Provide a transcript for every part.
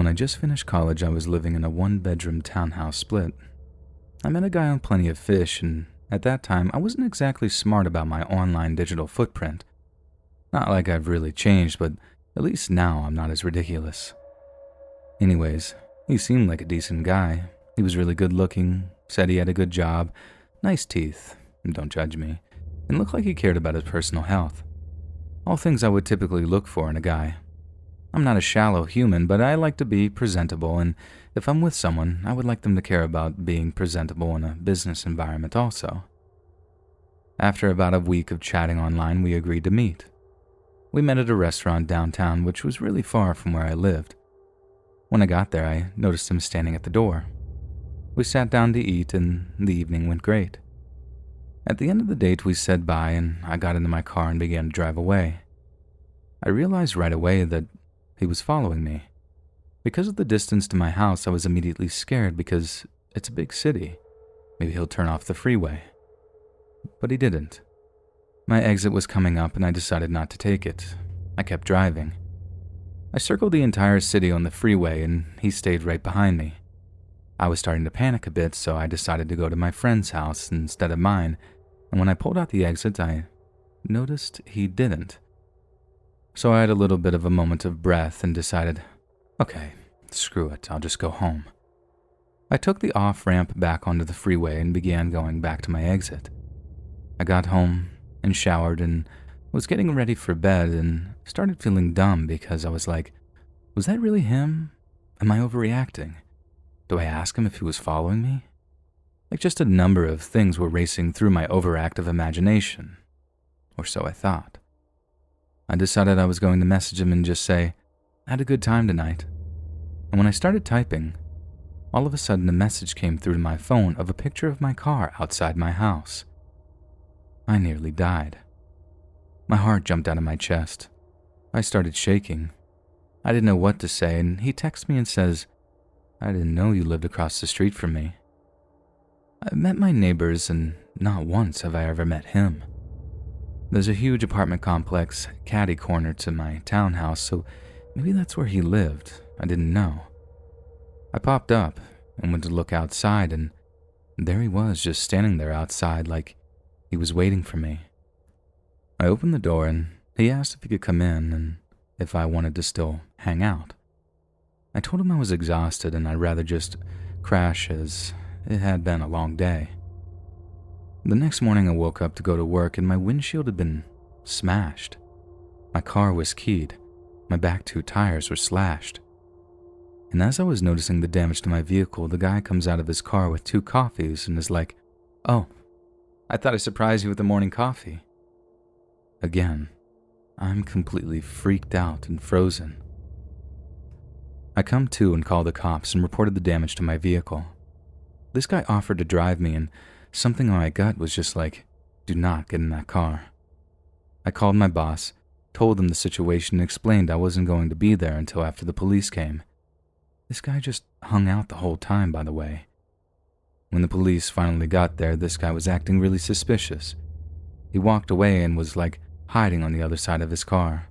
When I just finished college, I was living in a one-bedroom townhouse split. I met a guy on Plenty of Fish, and at that time, I wasn't exactly smart about my online digital footprint. Not like I've really changed, but at least now I'm not as ridiculous. Anyways, he seemed like a decent guy. He was really good looking, said he had a good job, nice teeth, don't judge me, and looked like he cared about his personal health. All things I would typically look for in a guy. I'm not a shallow human, but I like to be presentable, and if I'm with someone, I would like them to care about being presentable in a business environment also. After about a week of chatting online, we agreed to meet. We met at a restaurant downtown, which was really far from where I lived. When I got there, I noticed him standing at the door. We sat down to eat, and the evening went great. At the end of the date, we said bye, and I got into my car and began to drive away. I realized right away that he was following me. Because of the distance to my house, I was immediately scared because it's a big city. Maybe he'll turn off the freeway. But he didn't. My exit was coming up and I decided not to take it. I kept driving. I circled the entire city on the freeway and he stayed right behind me. I was starting to panic a bit, so I decided to go to my friend's house instead of mine, and when I pulled out the exit, I noticed he didn't. So I had a little bit of a moment of breath and decided, okay, screw it, I'll just go home. I took the off-ramp back onto the freeway and began going back to my exit. I got home and showered and was getting ready for bed and started feeling dumb because I was like, was that really him? Am I overreacting? Do I ask him if he was following me? Like just a number of things were racing through my overactive imagination. Or so I thought. I decided I was going to message him and just say, I had a good time tonight. And when I started typing, all of a sudden a message came through to my phone of a picture of my car outside my house. I nearly died. My heart jumped out of my chest. I started shaking. I didn't know what to say, and he texts me and says, I didn't know you lived across the street from me. I've met my neighbors, and not once have I ever met him. There's a huge apartment complex catty-corner to my townhouse, so maybe that's where he lived. I didn't know. I popped up and went to look outside, and there he was, just standing there outside like he was waiting for me. I opened the door, and he asked if he could come in and if I wanted to still hang out. I told him I was exhausted and I'd rather just crash as it had been a long day. The next morning I woke up to go to work and my windshield had been smashed. My car was keyed. My back two tires were slashed. And as I was noticing the damage to my vehicle, the guy comes out of his car with 2 coffees and is like, oh, I thought I surprised you with the morning coffee. Again, I'm completely freaked out and frozen. I come to and call the cops and reported the damage to my vehicle. This guy offered to drive me and something in my gut was just like, do not get in that car. I called my boss, told him the situation and explained I wasn't going to be there until after the police came. This guy just hung out the whole time, by the way. When the police finally got there, this guy was acting really suspicious. He walked away and was like hiding on the other side of his car.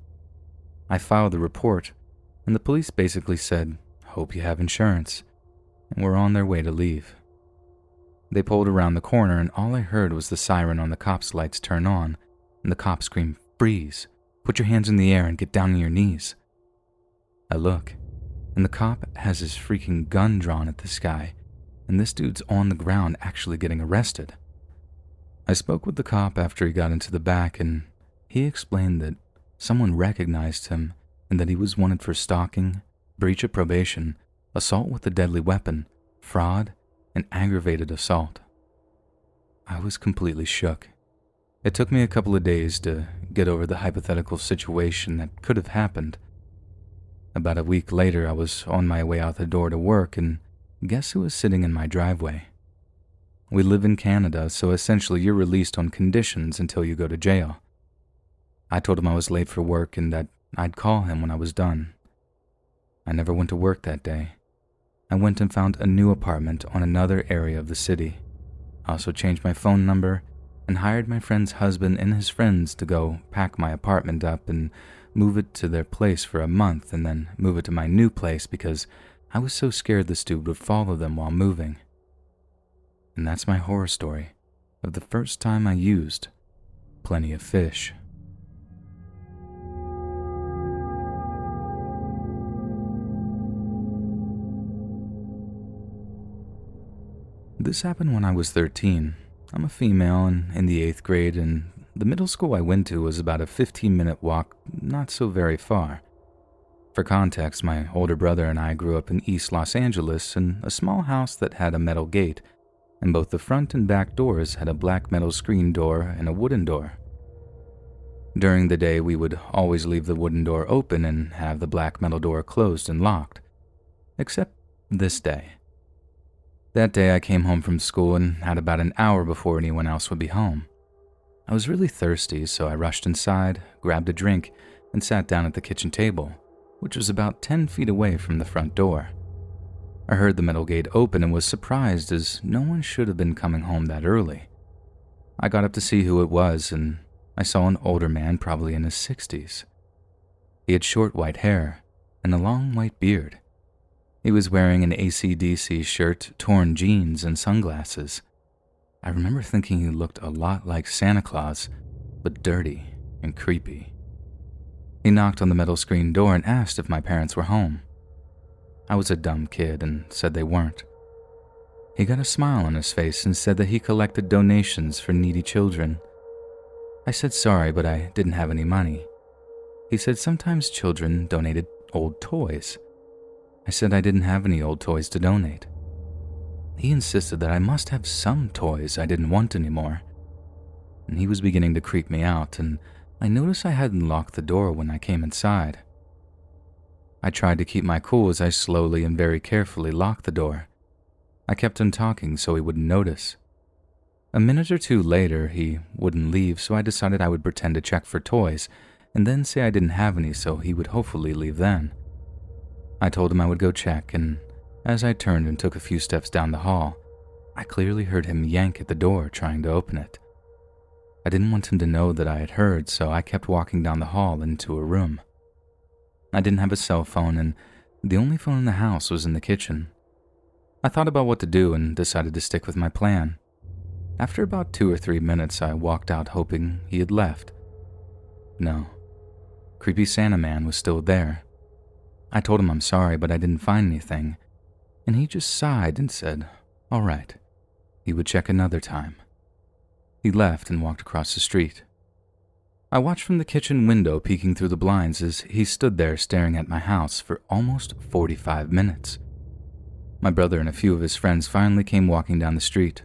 I filed the report, and the police basically said, hope you have insurance, and were on their way to leave. They pulled around the corner and all I heard was the siren on the cops' lights turn on, and the cop screamed, freeze, put your hands in the air and get down on your knees. I look, and the cop has his freaking gun drawn at this guy, and this dude's on the ground actually getting arrested. I spoke with the cop after he got into the back, and he explained that someone recognized him and that he was wanted for stalking, breach of probation, assault with a deadly weapon, fraud, and aggravated assault. I was completely shook. It took me a couple of days to get over the hypothetical situation that could have happened. About a week later, I was on my way out the door to work, and guess who was sitting in my driveway? We live in Canada, so essentially you're released on conditions until you go to jail. I told him I was late for work and that I'd call him when I was done. I never went to work that day. I went and found a new apartment on another area of the city. I also changed my phone number and hired my friend's husband and his friends to go pack my apartment up and move it to their place for a month and then move it to my new place because I was so scared this dude would follow them while moving. And that's my horror story of the first time I used plenty of fish. This happened when I was 13. I'm a female and in the 8th grade, and the middle school I went to was about a 15-minute walk, not so very far. For context, my older brother and I grew up in East Los Angeles in a small house that had a metal gate, and both the front and back doors had a black metal screen door and a wooden door. During the day, we would always leave the wooden door open and have the black metal door closed and locked. Except this day. That day I came home from school and had about an hour before anyone else would be home. I was really thirsty, so I rushed inside, grabbed a drink, and sat down at the kitchen table, which was about 10 feet away from the front door. I heard the metal gate open and was surprised, as no one should have been coming home that early. I got up to see who it was, and I saw an older man, probably in his 60s. He had short white hair and a long white beard. He was wearing an AC/DC shirt, torn jeans, and sunglasses. I remember thinking he looked a lot like Santa Claus, but dirty and creepy. He knocked on the metal screen door and asked if my parents were home. I was a dumb kid and said they weren't. He got a smile on his face and said that he collected donations for needy children. I said sorry, but I didn't have any money. He said sometimes children donated old toys. I said I didn't have any old toys to donate. He insisted that I must have some toys I didn't want anymore. And he was beginning to creep me out, and I noticed I hadn't locked the door when I came inside. I tried to keep my cool as I slowly and very carefully locked the door. I kept him talking so he wouldn't notice. A minute or two later, he wouldn't leave, so I decided I would pretend to check for toys, and then say I didn't have any so he would hopefully leave then. I told him I would go check, and as I turned and took a few steps down the hall, I clearly heard him yank at the door trying to open it. I didn't want him to know that I had heard, so I kept walking down the hall into a room. I didn't have a cell phone, and the only phone in the house was in the kitchen. I thought about what to do and decided to stick with my plan. After about 2 or 3 minutes, I walked out hoping he had left. No. Creepy Santa Man was still there. I told him I'm sorry, but I didn't find anything, and he just sighed and said, all right, he would check another time. He left and walked across the street. I watched from the kitchen window, peeking through the blinds, as he stood there staring at my house for almost 45 minutes. My brother and a few of his friends finally came walking down the street.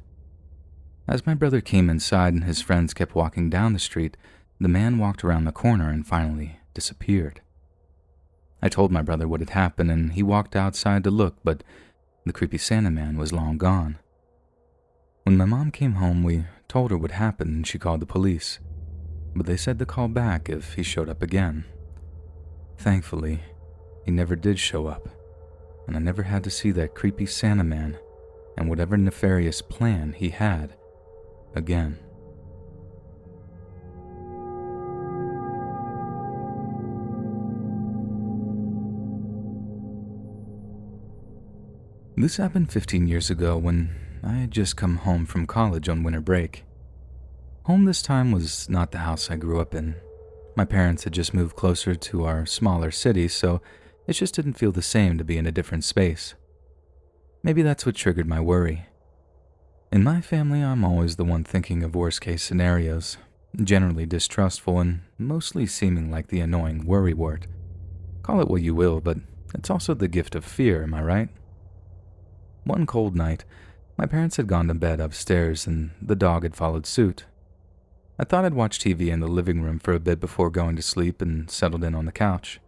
As my brother came inside and his friends kept walking down the street, the man walked around the corner and finally disappeared. I told my brother what had happened, and he walked outside to look, but the creepy Santa Man was long gone. When my mom came home, we told her what happened and she called the police, but they said to call back if he showed up again. Thankfully, he never did show up, and I never had to see that creepy Santa Man and whatever nefarious plan he had again. This happened 15 years ago when I had just come home from college on winter break. Home this time was not the house I grew up in. My parents had just moved closer to our smaller city, so it just didn't feel the same to be in a different space. Maybe that's what triggered my worry. In my family, I'm always the one thinking of worst-case scenarios, generally distrustful and mostly seeming like the annoying worrywart. Call it what you will, but it's also the gift of fear, am I right? One cold night, my parents had gone to bed upstairs and the dog had followed suit. I thought I'd watch TV in the living room for a bit before going to sleep and settled in on the couch.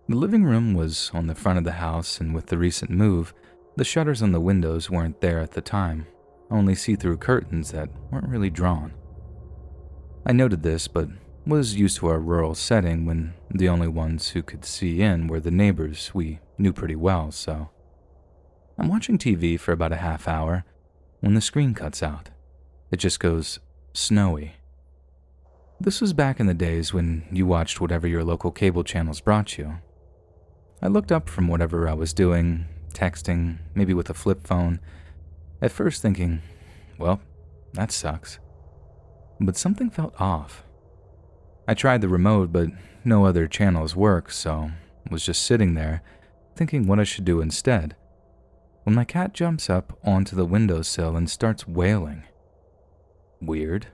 The living room was on the front of the house, and with the recent move, the shutters on the windows weren't there at the time, only see-through curtains that weren't really drawn. I noted this, but was used to our rural setting when the only ones who could see in were the neighbors we knew pretty well, so I'm watching TV for about a half hour when the screen cuts out. It just goes snowy. This was back in the days when you watched whatever your local cable channels brought you. I looked up from whatever I was doing, texting, maybe with a flip phone, at first thinking, well, that sucks. But something felt off. I tried the remote, but no other channels worked, so I was just sitting there, thinking what I should do instead, when my cat jumps up onto the windowsill and starts wailing. Weird.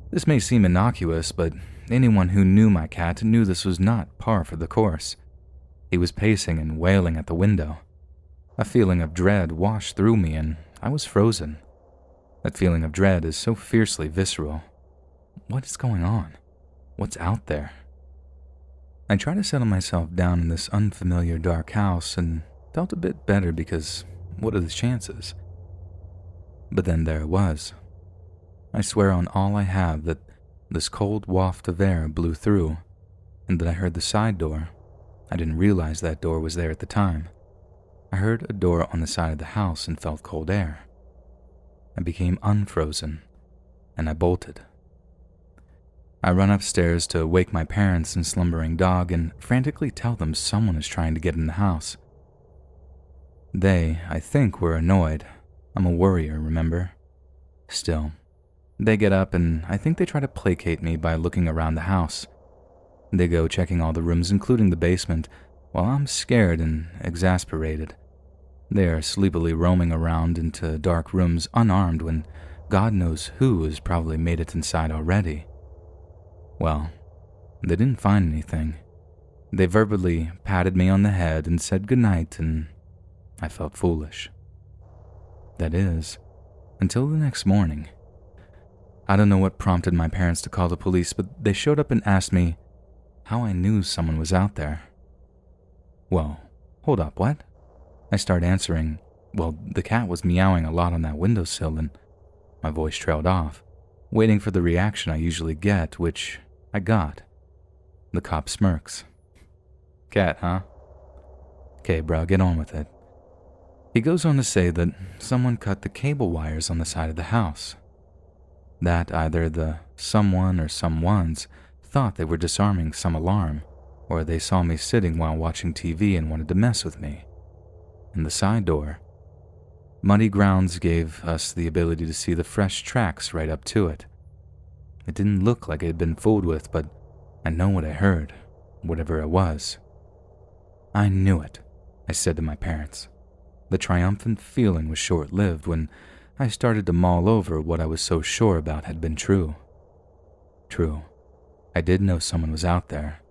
This may seem innocuous, but anyone who knew my cat knew this was not par for the course. He was pacing and wailing at the window. A feeling of dread washed through me, and I was frozen. That feeling of dread is so fiercely visceral. What is going on? What's out there? I tried to settle myself down in this unfamiliar dark house and felt a bit better because what are the chances? But then there it was. I swear on all I have that this cold waft of air blew through and that I heard the side door. I didn't realize that door was there at the time. I heard a door on the side of the house and felt cold air. I became unfrozen and I bolted. I run upstairs to wake my parents and slumbering dog and frantically tell them someone is trying to get in the house. They, I think, were annoyed. I'm a worrier, remember? Still, they get up and I think they try to placate me by looking around the house. They go checking all the rooms, including the basement, while I'm scared and exasperated. They are sleepily roaming around into dark rooms unarmed when God knows who has probably made it inside already. Well, they didn't find anything. They verbally patted me on the head and said goodnight, and I felt foolish. That is, until the next morning. I don't know what prompted my parents to call the police, but they showed up and asked me how I knew someone was out there. Well, hold up, what? I start answering, well, the cat was meowing a lot on that windowsill, and my voice trailed off, waiting for the reaction I usually get, which I got. The cop smirks. Cat, huh? Okay, bro, get on with it. He goes on to say that someone cut the cable wires on the side of the house. That either the someone or someones thought they were disarming some alarm, or they saw me sitting while watching TV and wanted to mess with me. And the side door. Muddy grounds gave us the ability to see the fresh tracks right up to it. It didn't look like it had been fooled with, but I know what I heard, whatever it was. I knew it, I said to my parents. The triumphant feeling was short-lived when I started to mull over what I was so sure about had been true. True, I did know someone was out there.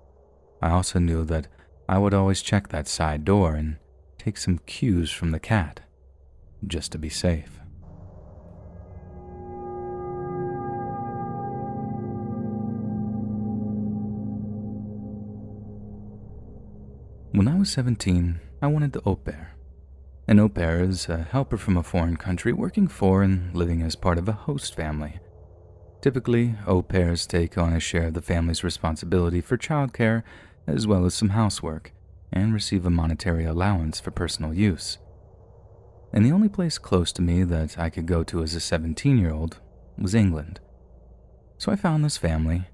I also knew that I would always check that side door and take some cues from the cat, just to be safe. When I was 17, I wanted to au pair. An au pair is a helper from a foreign country working for and living as part of a host family. Typically, au pairs take on a share of the family's responsibility for childcare as well as some housework, and receive a monetary allowance for personal use. And the only place close to me that I could go to as a 17-year-old was England. So I found this family,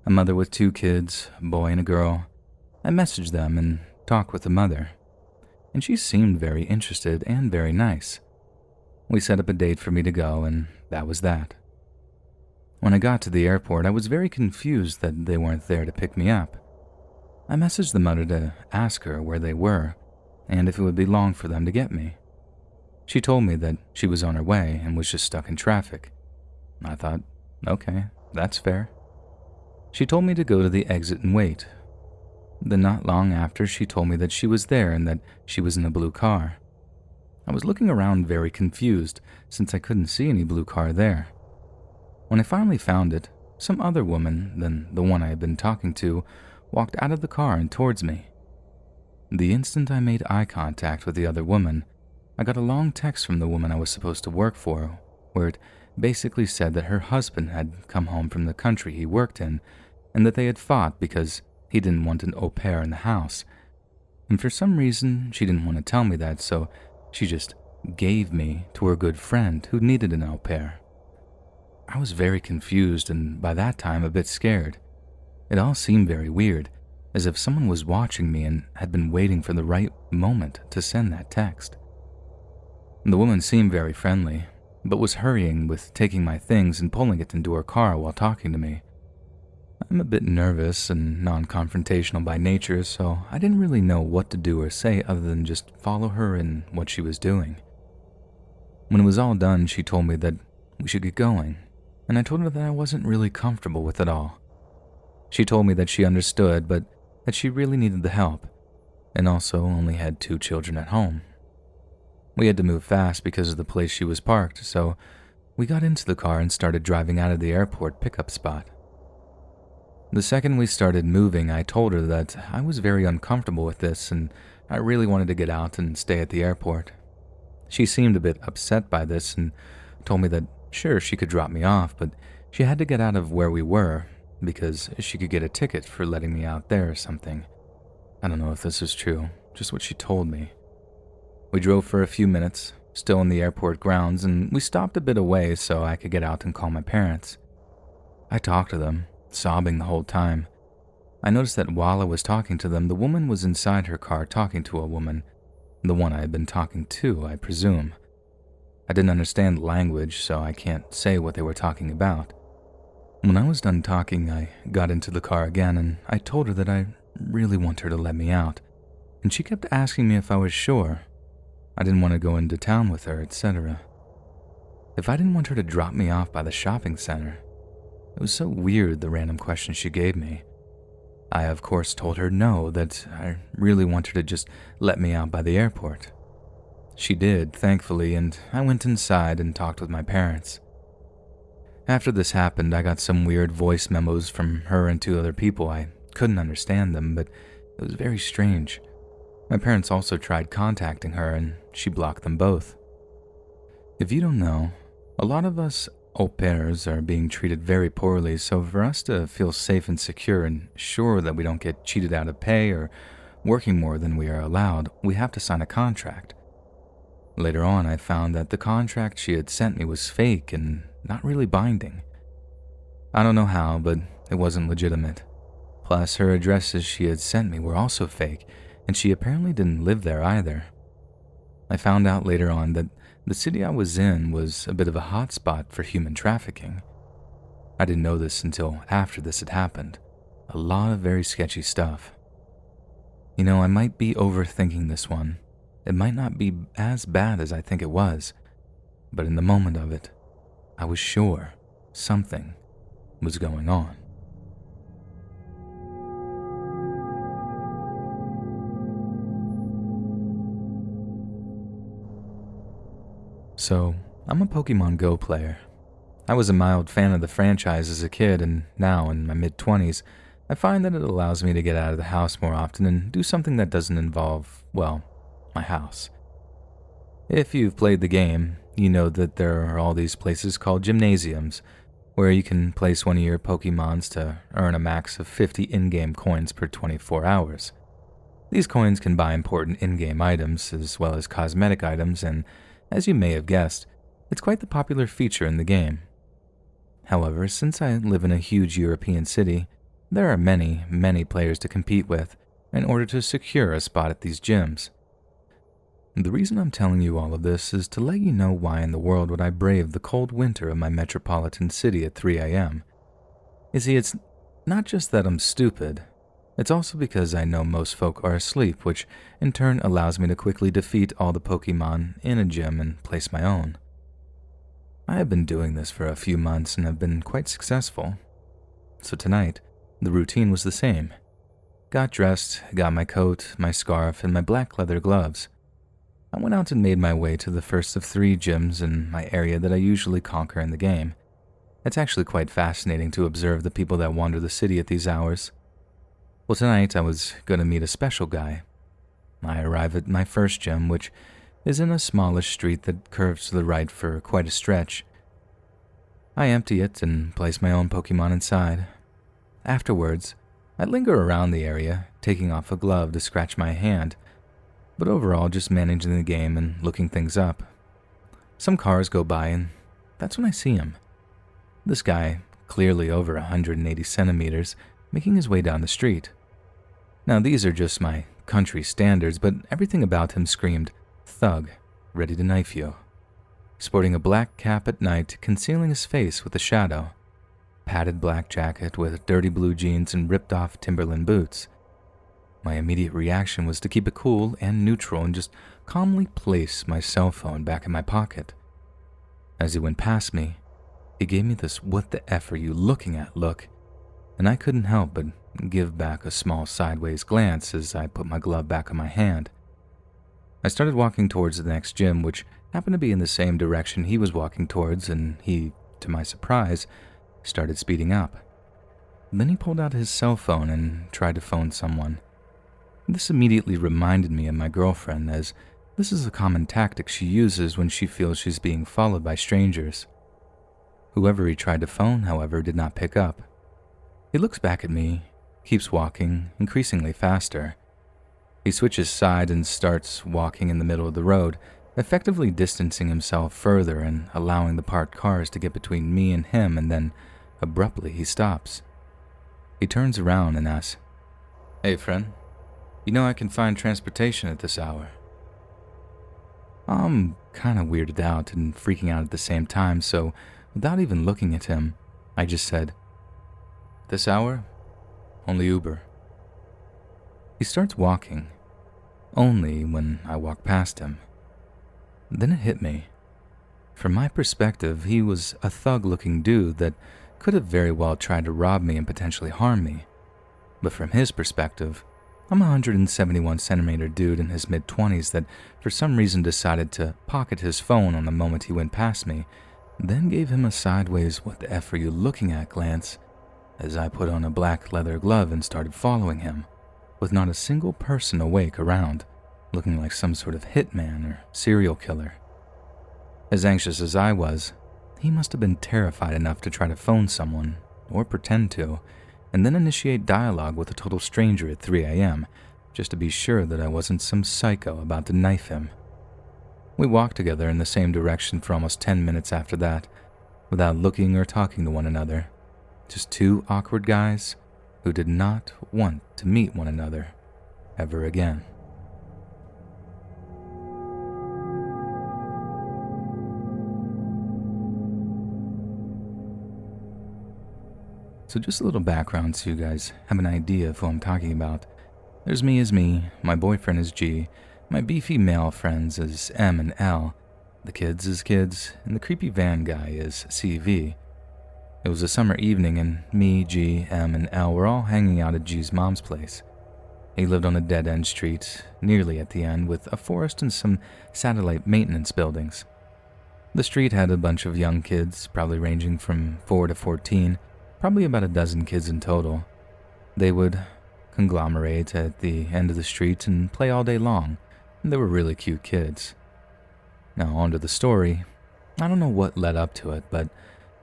a mother with 2 kids, a boy and a girl. I messaged them and talked with the mother, and she seemed very interested and very nice. We set up a date for me to go, and that was that. When I got to the airport, I was very confused that they weren't there to pick me up. I messaged the mother to ask her where they were, and if it would be long for them to get me. She told me that she was on her way and was just stuck in traffic. I thought, okay, that's fair. She told me to go to the exit and wait. Then not long after, she told me that she was there and that she was in a blue car. I was looking around very confused since I couldn't see any blue car there. When I finally found it, some other woman than the one I had been talking to walked out of the car and towards me. The instant I made eye contact with the other woman, I got a long text from the woman I was supposed to work for, where it basically said that her husband had come home from the country he worked in, and that they had fought because he didn't want an au pair in the house. And for some reason, she didn't want to tell me that, so she just gave me to her good friend who needed an au pair. I was very confused and by that time a bit scared. It all seemed very weird, as if someone was watching me and had been waiting for the right moment to send that text. The woman seemed very friendly, but was hurrying with taking my things and pulling it into her car while talking to me. I'm a bit nervous and non-confrontational by nature, so I didn't really know what to do or say other than just follow her in what she was doing. When it was all done, she told me that we should get going, and I told her that I wasn't really comfortable with it all. She told me that she understood, but that she really needed the help, and also only had 2 children at home. We had to move fast because of the place she was parked, so we got into the car and started driving out of the airport pickup spot. The second we started moving, I told her that I was very uncomfortable with this and I really wanted to get out and stay at the airport. She seemed a bit upset by this and told me that sure, she could drop me off, but she had to get out of where we were because she could get a ticket for letting me out there or something. I don't know if this is true, just what she told me. We drove for a few minutes, still in the airport grounds, and we stopped a bit away so I could get out and call my parents. I talked to them, sobbing the whole time. I noticed that while I was talking to them, the woman was inside her car talking to a woman, the one I had been talking to, I presume. I didn't understand the language, so I can't say what they were talking about. When I was done talking, I got into the car again and I told her that I really want her to let me out, and she kept asking me if I was sure. I didn't want to go into town with her, etc. If I didn't want her to drop me off by the shopping center. It was so weird, the random question she gave me. I, of course, told her no, that I really want her to just let me out by the airport. She did, thankfully, and I went inside and talked with my parents. After this happened, I got some weird voice memos from her and 2 other people. I couldn't understand them, but it was very strange. My parents also tried contacting her, and she blocked them both. If you don't know, a lot of us au pairs are being treated very poorly, so for us to feel safe and secure and sure that we don't get cheated out of pay or working more than we are allowed, we have to sign a contract. Later on, I found that the contract she had sent me was fake and not really binding. I don't know how, but it wasn't legitimate. Plus, her addresses she had sent me were also fake, and she apparently didn't live there either. I found out later on that the city I was in was a bit of a hotspot for human trafficking. I didn't know this until after this had happened. A lot of very sketchy stuff. You know, I might be overthinking this one. It might not be as bad as I think it was, but in the moment of it, I was sure something was going on. So, I'm a Pokemon Go player. I was a mild fan of the franchise as a kid, and now, in my mid-20s, I find that it allows me to get out of the house more often and do something that doesn't involve, well, my house. If you've played the game, you know that there are all these places called gymnasiums, where you can place one of your Pokemons to earn a max of 50 in-game coins per 24 hours. These coins can buy important in-game items, as well as cosmetic items, and as you may have guessed, it's quite the popular feature in the game. However, since I live in a huge European city, there are many, many players to compete with in order to secure a spot at these gyms. The reason I'm telling you all of this is to let you know why in the world would I brave the cold winter of my metropolitan city at 3 a.m. You see, it's not just that I'm stupid. It's also because I know most folk are asleep, which in turn allows me to quickly defeat all the Pokemon in a gym and place my own. I have been doing this for a few months and have been quite successful. So tonight, the routine was the same. Got dressed, got my coat, my scarf, and my black leather gloves. I went out and made my way to the first of 3 gyms in my area that I usually conquer in the game. It's actually quite fascinating to observe the people that wander the city at these hours. Well, tonight I was going to meet a special guy. I arrive at my first gym, which is in a smallish street that curves to the right for quite a stretch. I empty it and place my own Pokemon inside. Afterwards, I linger around the area, taking off a glove to scratch my hand, but overall just managing the game and looking things up. Some cars go by and that's when I see him. This guy, clearly over 180 centimeters, making his way down the street. Now, these are just my country standards, but everything about him screamed thug, ready to knife you. Sporting a black cap at night, concealing his face with a shadow. Padded black jacket with dirty blue jeans and ripped-off Timberland boots. My immediate reaction was to keep it cool and neutral and just calmly place my cell phone back in my pocket. As he went past me, he gave me this "what the F are you looking at" look, and I couldn't help but give back a small sideways glance as I put my glove back on my hand. I started walking towards the next gym, which happened to be in the same direction he was walking towards, and he, to my surprise, started speeding up. Then he pulled out his cell phone and tried to phone someone. This immediately reminded me of my girlfriend, as this is a common tactic she uses when she feels she's being followed by strangers. Whoever he tried to phone, however, did not pick up. He looks back at me, keeps walking, increasingly faster. He switches sides and starts walking in the middle of the road, effectively distancing himself further and allowing the parked cars to get between me and him, and then, abruptly, he stops. He turns around and asks, "Hey, friend, you know I can find transportation at this hour." I'm kinda weirded out and freaking out at the same time, so without even looking at him, I just said, "This hour? Only Uber." He starts walking, only when I walk past him. Then it hit me. From my perspective, he was a thug-looking dude that could have very well tried to rob me and potentially harm me. But from his perspective, I'm a 171 centimeter dude in his mid-20s that for some reason decided to pocket his phone on the moment he went past me, then gave him a sideways "what the F are you looking at" glance as I put on a black leather glove and started following him, with not a single person awake around, looking like some sort of hitman or serial killer. As anxious as I was, he must have been terrified enough to try to phone someone, or pretend to, and then initiate dialogue with a total stranger at 3 a.m., just to be sure that I wasn't some psycho about to knife him. We walked together in the same direction for almost 10 minutes after that, without looking or talking to one another. Just two awkward guys who did not want to meet one another ever again. So just a little background so you guys have an idea of who I'm talking about. There's me as me, my boyfriend is G, my beefy male friends is M and L, the kids is kids, and the creepy van guy is CV. It was a summer evening and me, G, M, and L were all hanging out at G's mom's place. He lived on a dead-end street, nearly at the end, with a forest and some satellite maintenance buildings. The street had a bunch of young kids, probably ranging from 4 to 14, probably about a dozen kids in total. They would conglomerate at the end of the street and play all day long, and they were really cute kids. Now, on to the story. I don't know what led up to it, but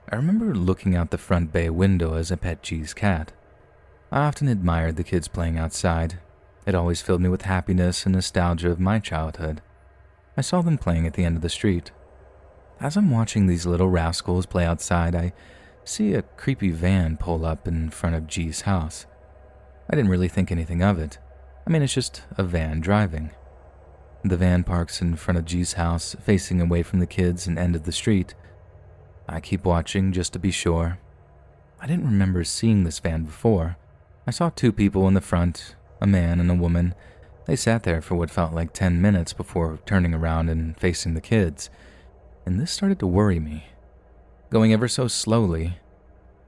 I remember looking out the front bay window as I pet G's cat. I often admired the kids playing outside. It always filled me with happiness and nostalgia of my childhood. I saw them playing at the end of the street. As I'm watching these little rascals play outside, I see a creepy van pull up in front of G's house. I didn't really think anything of it. I mean, it's just a van driving. The van parks in front of G's house, facing away from the kids and end of the street. I keep watching just to be sure. I didn't remember seeing this van before. I saw two people in the front, a man and a woman. They sat there for what felt like 10 minutes before turning around and facing the kids, and this started to worry me. Going ever so slowly,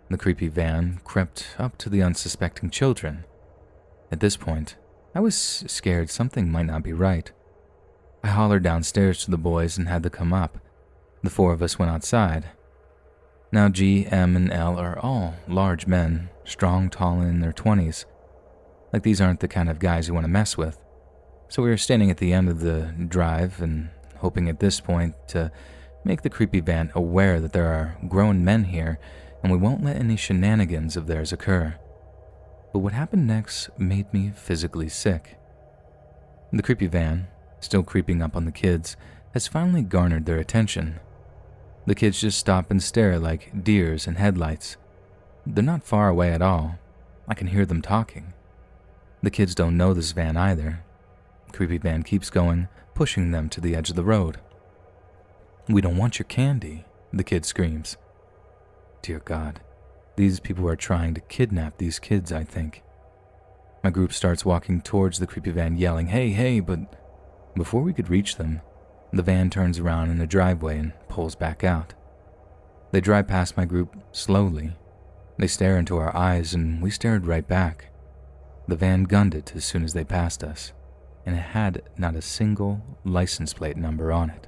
the creepy van crept up to the unsuspecting children. At this point, I was scared something might not be right. I hollered downstairs to the boys and had them come up. The four of us went outside. Now G, M, and L are all large men, strong, tall, and in their 20s. Like these aren't the kind of guys you want to mess with. So we were standing at the end of the drive and hoping at this point to make the creepy van aware that there are grown men here and we won't let any shenanigans of theirs occur. But what happened next made me physically sick. The creepy van, still creeping up on the kids, has finally garnered their attention. The kids just stop and stare like deers in headlights. They're not far away at all. I can hear them talking. The kids don't know this van either. Creepy van keeps going, pushing them to the edge of the road. "We don't want your candy," the kid screams. Dear God, these people are trying to kidnap these kids, I think. My group starts walking towards the creepy van yelling, "Hey, hey," but before we could reach them, the van turns around in a driveway and pulls back out. They drive past my group slowly. They stare into our eyes and we stared right back. The van gunned it as soon as they passed us, and it had not a single license plate number on it.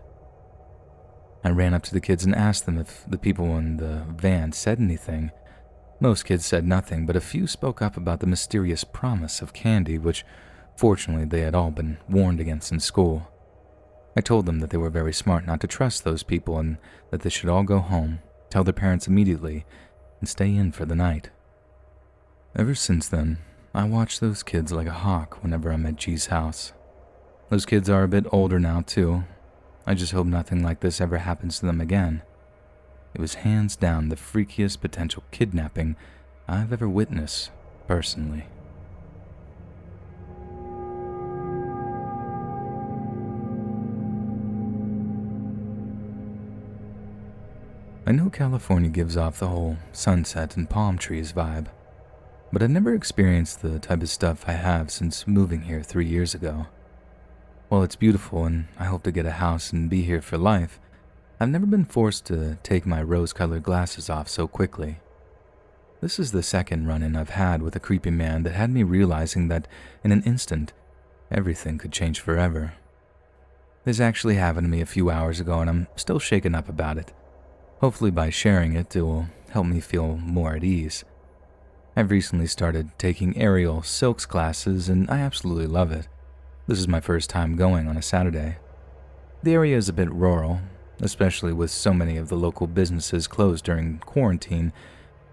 I ran up to the kids and asked them if the people in the van said anything. Most kids said nothing, but a few spoke up about the mysterious promise of candy, which fortunately they had all been warned against in school. I told them that they were very smart not to trust those people and that they should all go home, tell their parents immediately, and stay in for the night. Ever since then, I watch those kids like a hawk whenever I'm at G's house. Those kids are a bit older now, too. I just hope nothing like this ever happens to them again. It was hands down the freakiest potential kidnapping I've ever witnessed, personally. I know California gives off the whole sunset and palm trees vibe, but I've never experienced the type of stuff I have since moving here 3 years ago. While it's beautiful and I hope to get a house and be here for life, I've never been forced to take my rose-colored glasses off so quickly. This is the second run-in I've had with a creepy man that had me realizing that in an instant, everything could change forever. This actually happened to me a few hours ago and I'm still shaken up about it. Hopefully by sharing it, it will help me feel more at ease. I've recently started taking aerial silks classes and I absolutely love it. This is my first time going on a Saturday. The area is a bit rural, especially with so many of the local businesses closed during quarantine,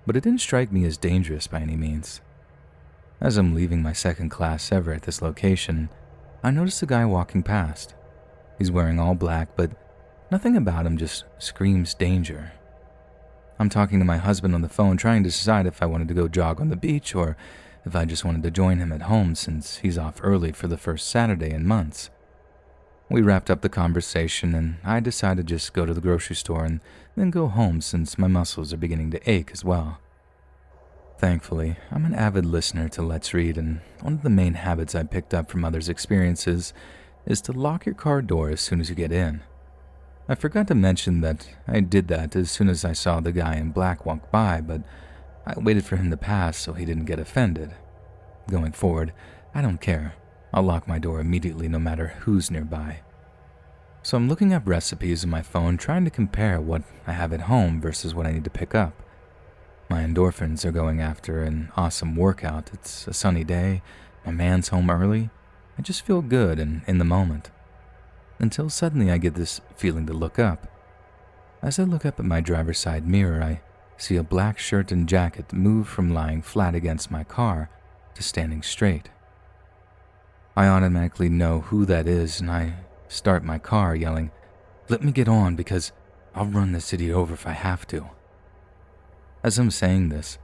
but it didn't strike me as dangerous by any means. As I'm leaving my second class ever at this location, I noticed a guy walking past. He's wearing all black, but nothing about him just screams danger. I'm talking to my husband on the phone trying to decide if I wanted to go jog on the beach or if I just wanted to join him at home since he's off early for the first Saturday in months. We wrapped up the conversation and I decided to just go to the grocery store and then go home since my muscles are beginning to ache as well. Thankfully, I'm an avid listener to Let's Read, and one of the main habits I picked up from others' experiences is to lock your car door as soon as you get in. I forgot to mention that I did that as soon as I saw the guy in black walk by, but I waited for him to pass so he didn't get offended. Going forward, I don't care. I'll lock my door immediately no matter who's nearby. So I'm looking up recipes on my phone trying to compare what I have at home versus what I need to pick up. My endorphins are going after an awesome workout. It's a sunny day, my man's home early. I just feel good and in the moment. Until suddenly I get this feeling to look up. As I look up at my driver's side mirror, I see a black shirt and jacket move from lying flat against my car to standing straight. I automatically know who that is and I start my car yelling, "Let me get on because I'll run the city over if I have to." As I'm saying this,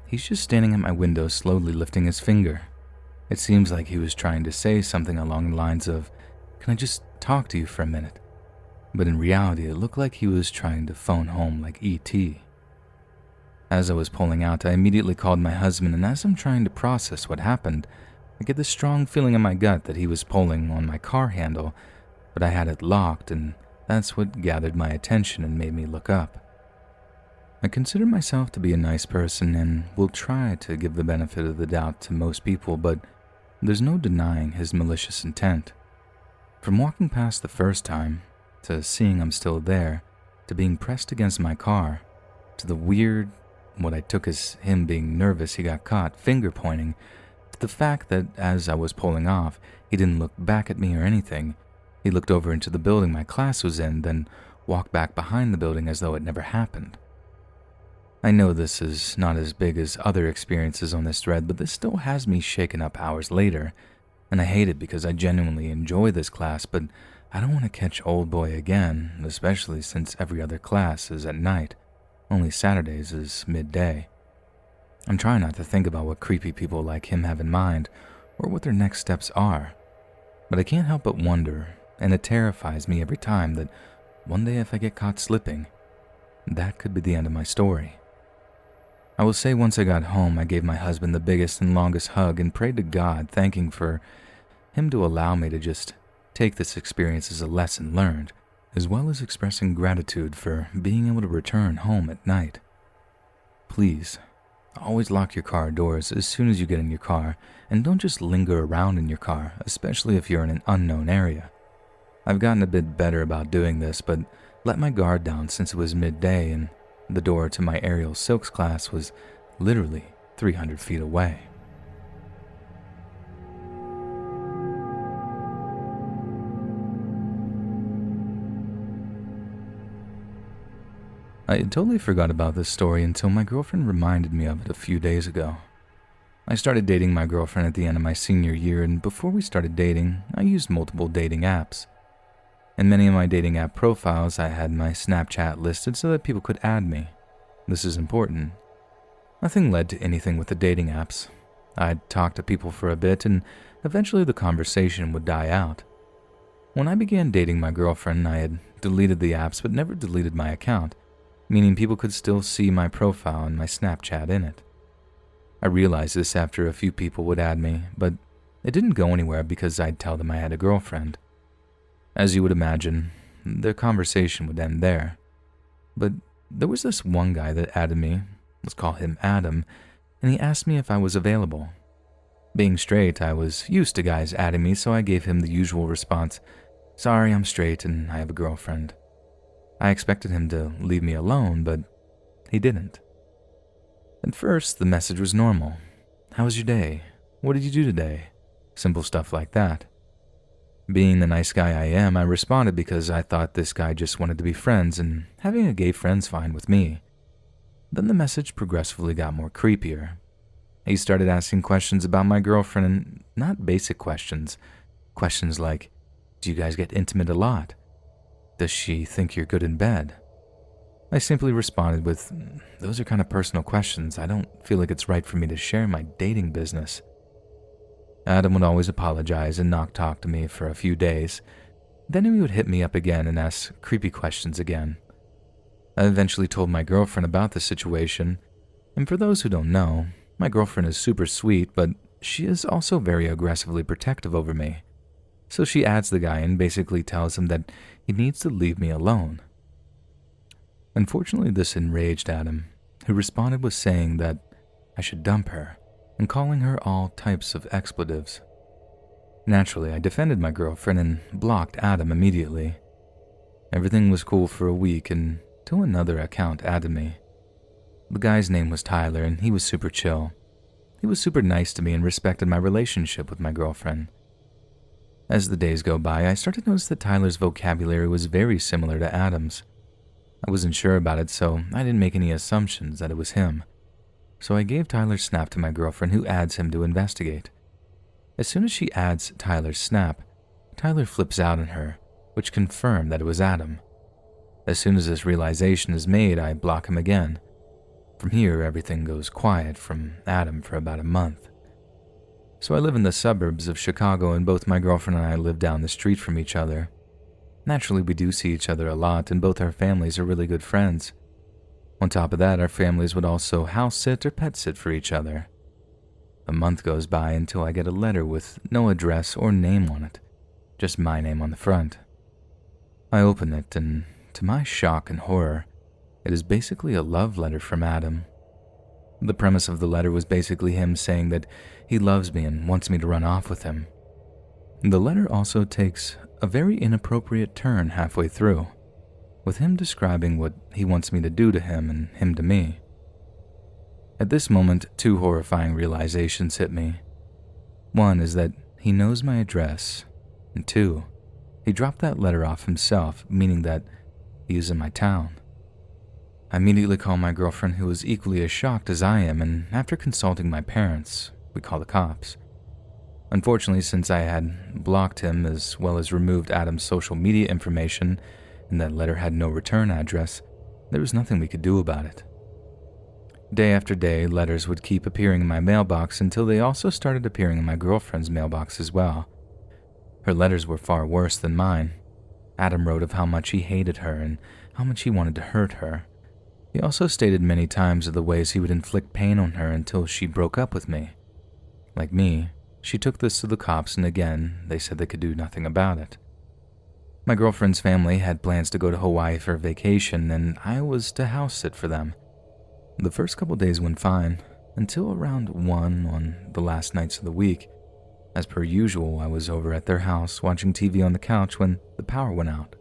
he's just standing at my window slowly lifting his finger. It seems like he was trying to say something along the lines of, "Can I just talk to you for a minute?" But in reality, it looked like he was trying to phone home like E.T. As I was pulling out, I immediately called my husband, and as I'm trying to process what happened, I get this strong feeling in my gut that he was pulling on my car handle, but I had it locked, and that's what gathered my attention and made me look up. I consider myself to be a nice person and will try to give the benefit of the doubt to most people, but there's no denying his malicious intent. From walking past the first time, to seeing I'm still there, to being pressed against my car, to the weird, what I took as him being nervous he got caught, finger pointing, to the fact that as I was pulling off, he didn't look back at me or anything. He looked over into the building my class was in, then walked back behind the building as though it never happened. I know this is not as big as other experiences on this thread, but this still has me shaken up hours later, and I hate it because I genuinely enjoy this class, but I don't want to catch old boy again, especially since every other class is at night. Only Saturdays is midday. I'm trying not to think about what creepy people like him have in mind or what their next steps are, but I can't help but wonder, and it terrifies me every time that one day if I get caught slipping, that could be the end of my story. I will say once I got home, I gave my husband the biggest and longest hug and prayed to God, thanking for him to allow me to just take this experience as a lesson learned, as well as expressing gratitude for being able to return home at night. Please, always lock your car doors as soon as you get in your car, and don't just linger around in your car, especially if you're in an unknown area. I've gotten a bit better about doing this, but let my guard down since it was midday and the door to my aerial silks class was literally 300 feet away. I had totally forgot about this story until my girlfriend reminded me of it a few days ago. I started dating my girlfriend at the end of my senior year, and before we started dating, I used multiple dating apps. In many of my dating app profiles, I had my Snapchat listed so that people could add me. This is important. Nothing led to anything with the dating apps. I'd talk to people for a bit, and eventually the conversation would die out. When I began dating my girlfriend, I had deleted the apps but never deleted my account, meaning people could still see my profile and my Snapchat in it. I realized this after a few people would add me, but it didn't go anywhere because I'd tell them I had a girlfriend. As you would imagine, the conversation would end there. But there was this one guy that added me, let's call him Adam, and he asked me if I was available. Being straight, I was used to guys adding me, so I gave him the usual response, "Sorry, I'm straight and I have a girlfriend." I expected him to leave me alone, but he didn't. At first, the message was normal. "How was your day? What did you do today?" Simple stuff like that. Being the nice guy I am, I responded because I thought this guy just wanted to be friends, and having a gay friend's fine with me. Then the message progressively got more creepier. He started asking questions about my girlfriend, and not basic questions. Questions like, "Do you guys get intimate a lot? Does she think you're good in bed?" I simply responded with, "Those are kind of personal questions. I don't feel like it's right for me to share my dating business." Adam would always apologize and not talk to me for a few days. Then he would hit me up again and ask creepy questions again. I eventually told my girlfriend about the situation, and for those who don't know, my girlfriend is super sweet, but she is also very aggressively protective over me. So she adds the guy and basically tells him that he needs to leave me alone. Unfortunately, this enraged Adam, who responded with saying that I should dump her and calling her all types of expletives. Naturally, I defended my girlfriend and blocked Adam immediately. Everything was cool for a week until another account added me. The guy's name was Tyler, and he was super chill. He was super nice to me and respected my relationship with my girlfriend. As the days go by, I started to notice that Tyler's vocabulary was very similar to Adam's. I wasn't sure about it, so I didn't make any assumptions that it was him. So I gave Tyler's snap to my girlfriend, who adds him to investigate. As soon as she adds Tyler's snap, Tyler flips out on her, which confirmed that it was Adam. As soon as this realization is made, I block him again. From here, everything goes quiet from Adam for about a month. So I live in the suburbs of Chicago, and both my girlfriend and I live down the street from each other. Naturally, we do see each other a lot, and both our families are really good friends. On top of that, our families would also house sit or pet sit for each other. A month goes by until I get a letter with no address or name on it, just my name on the front. I open it, and to my shock and horror, it is basically a love letter from Adam. The premise of the letter was basically him saying that he loves me and wants me to run off with him. The letter also takes a very inappropriate turn halfway through, with him describing what he wants me to do to him and him to me. At this moment, two horrifying realizations hit me. One is that he knows my address, and two, he dropped that letter off himself, meaning that he is in my town. I immediately call my girlfriend, who is equally as shocked as I am, and after consulting my parents, we call the cops. Unfortunately, since I had blocked him as well as removed Adam's social media information and that letter had no return address, there was nothing we could do about it. Day after day, letters would keep appearing in my mailbox until they also started appearing in my girlfriend's mailbox as well. Her letters were far worse than mine. Adam wrote of how much he hated her and how much he wanted to hurt her. He also stated many times of the ways he would inflict pain on her until she broke up with me. Like me, she took this to the cops, and again, they said they could do nothing about it. My girlfriend's family had plans to go to Hawaii for a vacation, and I was to house sit for them. The first couple days went fine, until around 1 on the last nights of the week. As per usual, I was over at their house watching TV on the couch when the power went out.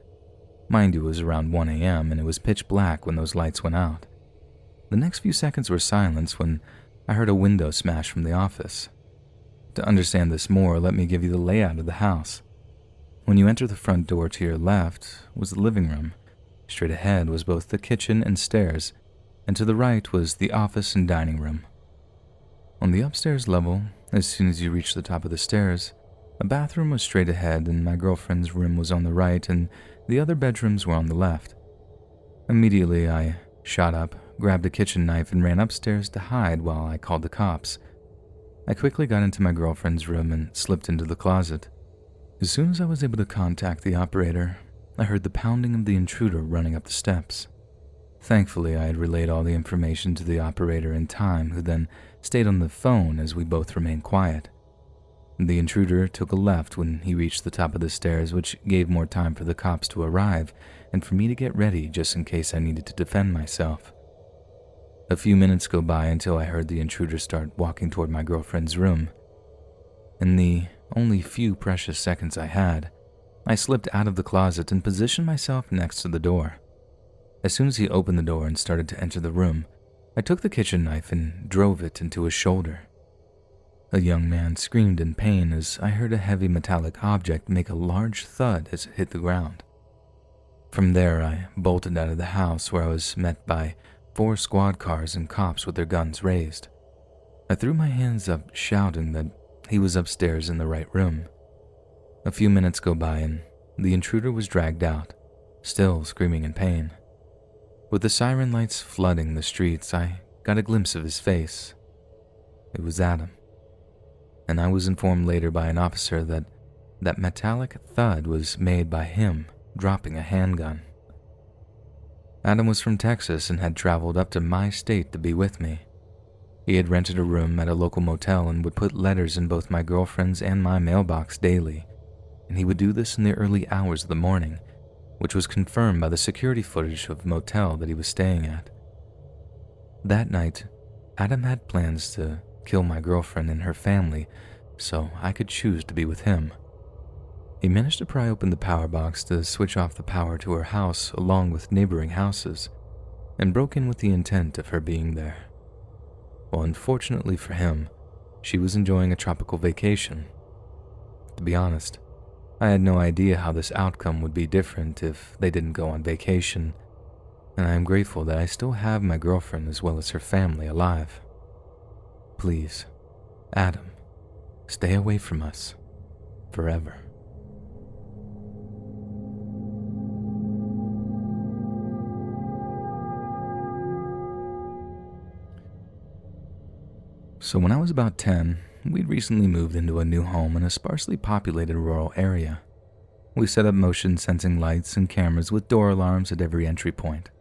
Mind you, it was around 1 a.m. and it was pitch black when those lights went out. The next few seconds were silence when I heard a window smash from the office. To understand this more, let me give you the layout of the house. When you enter the front door, to your left was the living room. Straight ahead was both the kitchen and stairs, and to the right was the office and dining room. On the upstairs level, as soon as you reached the top of the stairs, a bathroom was straight ahead and my girlfriend's room was on the right and the other bedrooms were on the left. Immediately, I shot up, grabbed a kitchen knife and ran upstairs to hide while I called the cops. I quickly got into my girlfriend's room and slipped into the closet. As soon as I was able to contact the operator, I heard the pounding of the intruder running up the steps. Thankfully, I had relayed all the information to the operator in time, who then stayed on the phone as we both remained quiet. The intruder took a left when he reached the top of the stairs, which gave more time for the cops to arrive and for me to get ready just in case I needed to defend myself. A few minutes go by until I heard the intruder start walking toward my girlfriend's room. In the only few precious seconds I had, I slipped out of the closet and positioned myself next to the door. As soon as he opened the door and started to enter the room, I took the kitchen knife and drove it into his shoulder. A young man screamed in pain as I heard a heavy metallic object make a large thud as it hit the ground. From there, I bolted out of the house, where I was met by 4 squad cars and cops with their guns raised. I threw my hands up, shouting that he was upstairs in the right room. A few minutes go by and the intruder was dragged out, still screaming in pain. With the siren lights flooding the streets, I got a glimpse of his face. It was Adam. And I was informed later by an officer that that metallic thud was made by him dropping a handgun. Adam was from Texas and had traveled up to my state to be with me. He had rented a room at a local motel and would put letters in both my girlfriend's and my mailbox daily, and he would do this in the early hours of the morning, which was confirmed by the security footage of the motel that he was staying at. That night, Adam had plans to kill my girlfriend and her family so I could choose to be with him. He managed to pry open the power box to switch off the power to her house along with neighboring houses, and broke in with the intent of her being there. Well, unfortunately for him, she was enjoying a tropical vacation. To be honest, I had no idea how this outcome would be different if they didn't go on vacation, and I am grateful that I still have my girlfriend as well as her family alive. Please, Adam, stay away from us forever. So when I was about 10, we'd recently moved into a new home in a sparsely populated rural area. We set up motion sensing lights and cameras with door alarms at every entry point.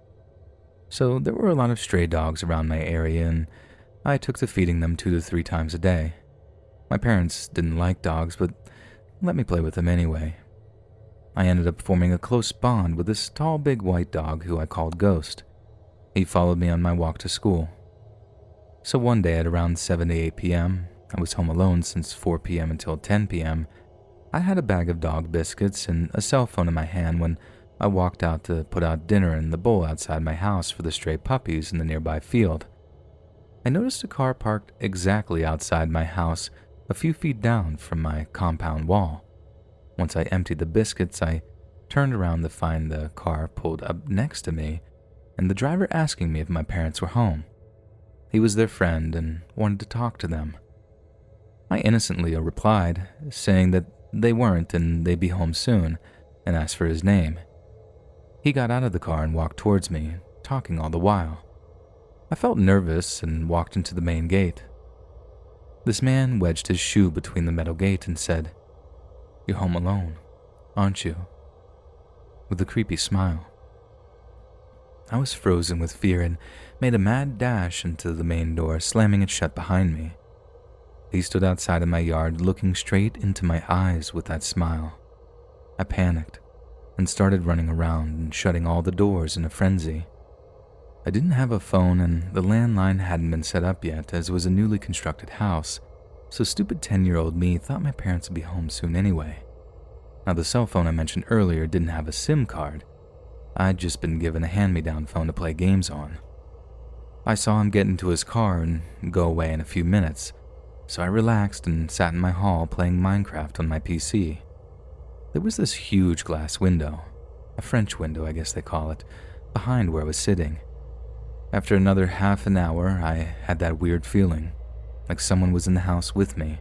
So there were a lot of stray dogs around my area, and I took to feeding them 2 to 3 times a day. My parents didn't like dogs, but let me play with them anyway. I ended up forming a close bond with this tall, big white dog who I called Ghost. He followed me on my walk to school. So one day at around 7 to 8 p.m., I was home alone since 4 p.m. until 10 p.m. I had a bag of dog biscuits and a cell phone in my hand when I walked out to put out dinner in the bowl outside my house for the stray puppies in the nearby field. I noticed a car parked exactly outside my house, a few feet down from my compound wall. Once I emptied the biscuits, I turned around to find the car pulled up next to me and the driver asking me if my parents were home. He was their friend and wanted to talk to them. I innocently replied, saying that they weren't and they'd be home soon, and asked for his name. He got out of the car and walked towards me, talking all the while. I felt nervous and walked into the main gate. This man wedged his shoe between the metal gate and said, "You're home alone, aren't you?" with a creepy smile. I was frozen with fear and made a mad dash into the main door, slamming it shut behind me. He stood outside of my yard, looking straight into my eyes with that smile. I panicked and started running around and shutting all the doors in a frenzy. I didn't have a phone and the landline hadn't been set up yet, as it was a newly constructed house, so stupid 10-year-old me thought my parents would be home soon anyway. Now, the cell phone I mentioned earlier didn't have a SIM card. I'd just been given a hand-me-down phone to play games on. I saw him get into his car and go away in a few minutes, so I relaxed and sat in my hall playing Minecraft on my PC. There was this huge glass window, a French window I guess they call it, behind where I was sitting. After another half an hour, I had that weird feeling, like someone was in the house with me.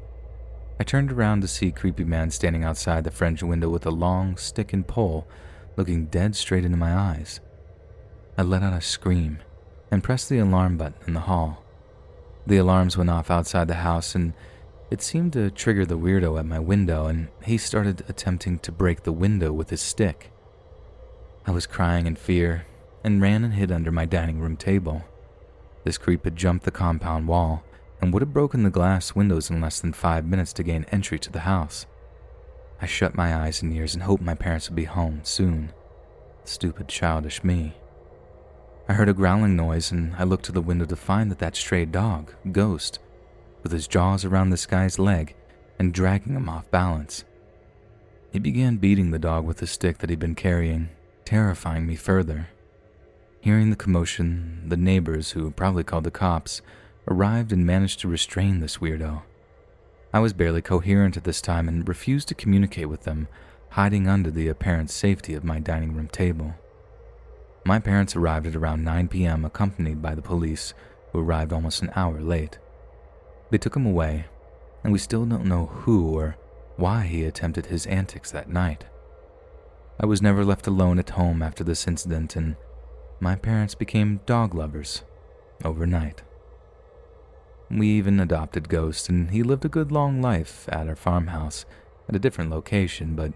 I turned around to see a creepy man standing outside the French window with a long stick and pole, looking dead straight into my eyes. I let out a scream and pressed the alarm button in the hall. The alarms went off outside the house and it seemed to trigger the weirdo at my window, and he started attempting to break the window with his stick. I was crying in fear and ran and hid under my dining room table. This creep had jumped the compound wall and would have broken the glass windows in less than 5 minutes to gain entry to the house. I shut my eyes and ears and hoped my parents would be home soon. Stupid, childish me. I heard a growling noise and I looked to the window to find that stray dog, Ghost, with his jaws around this guy's leg and dragging him off balance. He began beating the dog with the stick that he'd been carrying, terrifying me further. Hearing the commotion, the neighbors, who probably called the cops, arrived and managed to restrain this weirdo. I was barely coherent at this time and refused to communicate with them, hiding under the apparent safety of my dining room table. My parents arrived at around 9 p.m. accompanied by the police, who arrived almost an hour late. They took him away, and we still don't know who or why he attempted his antics that night. I was never left alone at home after this incident, and my parents became dog lovers overnight. We even adopted Ghost, and he lived a good long life at our farmhouse at a different location, but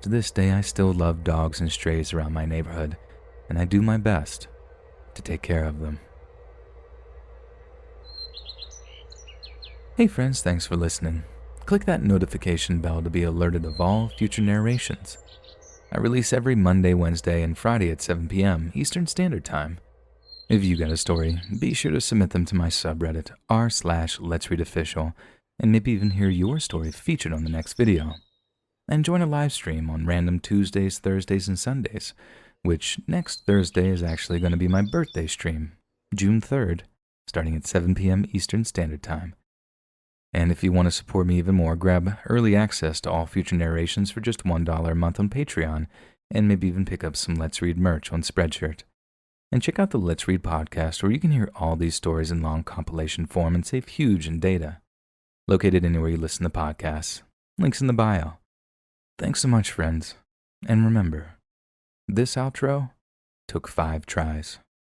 to this day I still love dogs and strays around my neighborhood, and I do my best to take care of them. Hey friends, thanks for listening. Click that notification bell to be alerted of all future narrations. I release every Monday, Wednesday, and Friday at 7 p.m. Eastern Standard Time. If you got a story, be sure to submit them to my subreddit r/LetsReadOfficial, and maybe even hear your story featured on the next video. And join a live stream on random Tuesdays, Thursdays, and Sundays, which next Thursday is actually going to be my birthday stream, June 3rd, starting at 7 p.m. Eastern Standard Time. And if you want to support me even more, grab early access to all future narrations for just $1 a month on Patreon, and maybe even pick up some Let's Read merch on Spreadshirt. And check out the Let's Read podcast, where you can hear all these stories in long compilation form and save huge in data. Located anywhere you listen to podcasts. Links in the bio. Thanks so much, friends. And remember, this outro took 5 tries.